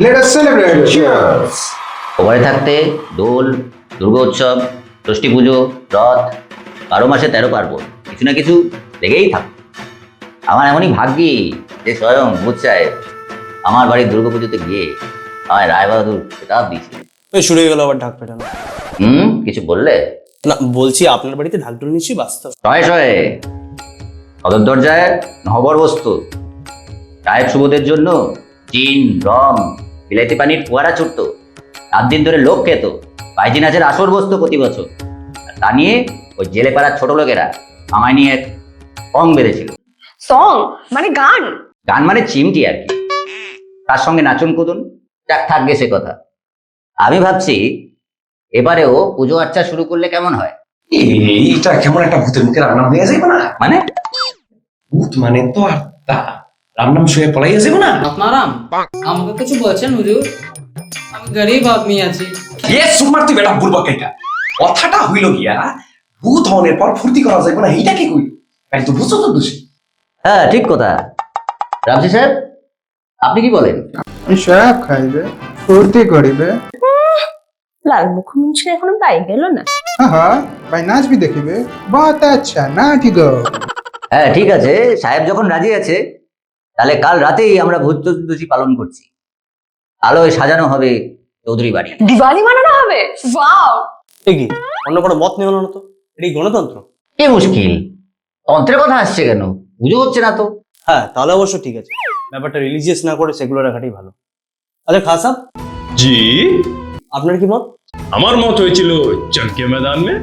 Let us celebrate. Cheers. ঘরে থাকতে দোল, দুর্গোৎসব, ষষ্ঠী পুজো, রথ, 12 মাসে 13 পার্বণ, কিছু না কিছু লেগেই থাকে। আমার এমনই ভাগ্যি যে স্বয়ং ভূত সাহেব আমার বাড়ির দুর্গাপুজোতে গিয়ে আমায় রায়বাহাদুর খেতাব দিয়েছিল। শুরু হয়ে গেল আবার ঢাক পেটানো। কিছু বললে? না, বলছি আপনার বাড়িতে ঢাকঢোল নিশ্চয়ই বাস্তব। শয়ে শয়ে সদর দরজায় নহবর বস্তু, সাহেব শুভদের জন্য চিন, রম, বিলাইতি পানির ফোয়ারা ছুটতো, 7 দিন ধরে লোক খেত, বাইজি নাচের আসর বসতো প্রতি বছর। আর তা নিয়ে ওই জেলে পাড়ার ছোট লোকেরা আমায় নিয়ে এক সং বেঁধেছিল। সং মানে গান? গান মানে চিমটি আর কি, তার সঙ্গে নাচন কুদুন, যাক থাকবে সে কথা। আমি ভাবছি এবারেও পুজো আর্চা শুরু করলে কেমন হয়? এইটা কেমন একটা ভূতের মুখে রান্না হয়ে যাবে না? মানে ভূত মানে তো আত্মা, রান্নাম শুয়ে পলাইয়া যাবে না? আপনারাম আমাকে কিছু বলছেন হুজুর? আমি গরিব আদমি আছি। সুমার তুই বেটা বুড়বা কেটা, কথাটা হইল গিয়া ভূত হওয়ার পর ফুর্তি করা যাবে না, এইটা কি কই? তাই তো ভূত তো দোষী। হ্যাঁ ঠিক কথা। রামজি সাহেব আপনি কি বলেন? সব খাইবে, ফুর্তি করিবে। লাল মুখোমুখি এখনো পাই গেল না। হ্যাঁ ভাই নাচবি দেখিবে। বহুত আচ্ছা না ঠিক হ্যাঁ ঠিক আছে, সাহেব যখন রাজি আছে তাহলে কাল রাতেই আমরা ভূত চতুর্দশী পালন করছি। আলোয় সাজানো হবে চৌধুরী বাড়ি। দিওয়ালি মানানো হবে? ওয়াও! কি অন্য কোনো মত নেই না তো? এটাই গণতন্ত্র। কি মুশকিল, তন্ত্রের কথা আসছে কেন? পুজো হচ্ছে না তো? হ্যাঁ তাহলে অবশ্য ঠিক আছে, ব্যাপারটা রিলিজিয়াস না করে সেগুলো রাখাটাই ভালো। আচ্ছা খান সাহেব, जी আপনার কি মত? আমার মত হয়েছিল চরকে ময়দান মে।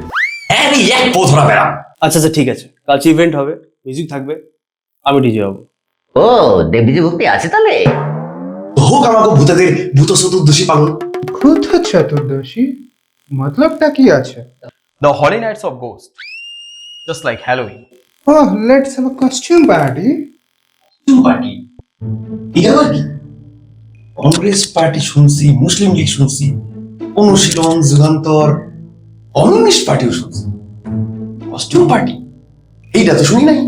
আরে এক পোধরা বেড়া। আচ্ছা আচ্ছা ঠিক আছে, কাল ইভেন্ট হবে, মিউজিক থাকবে, আমি ডিজে হবো। ও দেবীজি ভক্তি আছে তাহলে? হোক আমাকে ভূতেদের ভূত চতুর্দশী পালন। ভূত চতুর্দশী মতলবটা কি আছে? The Holy Nights of Ghosts, just like Halloween. Oh let's have a costume party. Party এটা আবার কি? কংগ্রেস পার্টি শুনছি, মুসলিম লীগ শুনছি, অনুশীলন, যুগান্তর, কমিউনিস্ট পার্টিও শুনছি, কস্টিউম পার্টি এইটা তো শুনি নাই।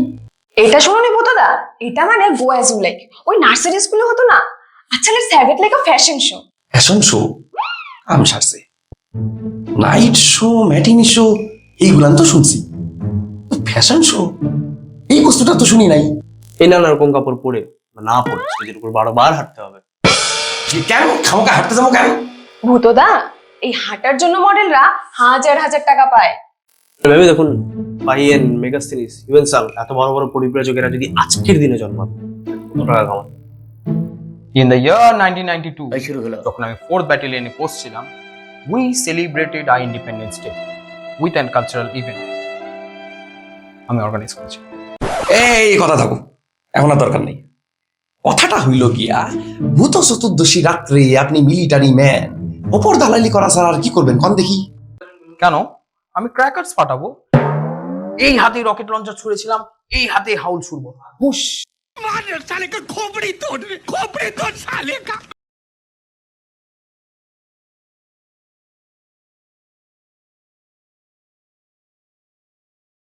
এটা শুনুনি বোতদা? এটা মানে গো অ্যাজ ইউ লাইক, ওই নার্সারি স্কুলে হতো না? আচ্ছা let's have it like a fashion show. Fashion show আমি সারছে, নাইট শো, ম্যাটিনি শো এইগুলান তো শুনছি, ফ্যাশন শো এই বস্তুটা তো শুনি নাই। এই নানা রকম কাপড় পরে বা না পরে স্টেজের উপর 12 বার হাঁটতে হবে। কেন খামোকা হাঁটতে যাবো কেন? ভূতদা, এই হাঁটার জন্য মডেলরা হাজার হাজার টাকা পায়। ভেবে দেখুন, পাইয়েন, মেগাস্টিনিস, ইভেন সাং, এত বড় বড় পরিব্রাজকেরা যদি আজকের দিনে জন্মাতো কত টাকা কামাতো। In the year 1992, যখন আমি 4th ব্যাটালিয়নে পোস্ট ছিলাম, we celebrated our Independence Day with an cultural event. আমি অর্গানাইজ করেছি। এই কথা থাকো, এখন আর দরকার নেই। কথাটা হইল গিয়া ভূত চতুর্দশী রাত্রে আপনি মিলিটারি ম্যান, ওপর দালালি করা ছাড়া আর কি করবেন কন দেখি? কেন? আমি ক্র্যাকারস ফাটাবো, এই হাতে রকেট লঞ্চার ছুঁড়েছিলাম, এই হাতে হাউল ছুড়বো, হুশ।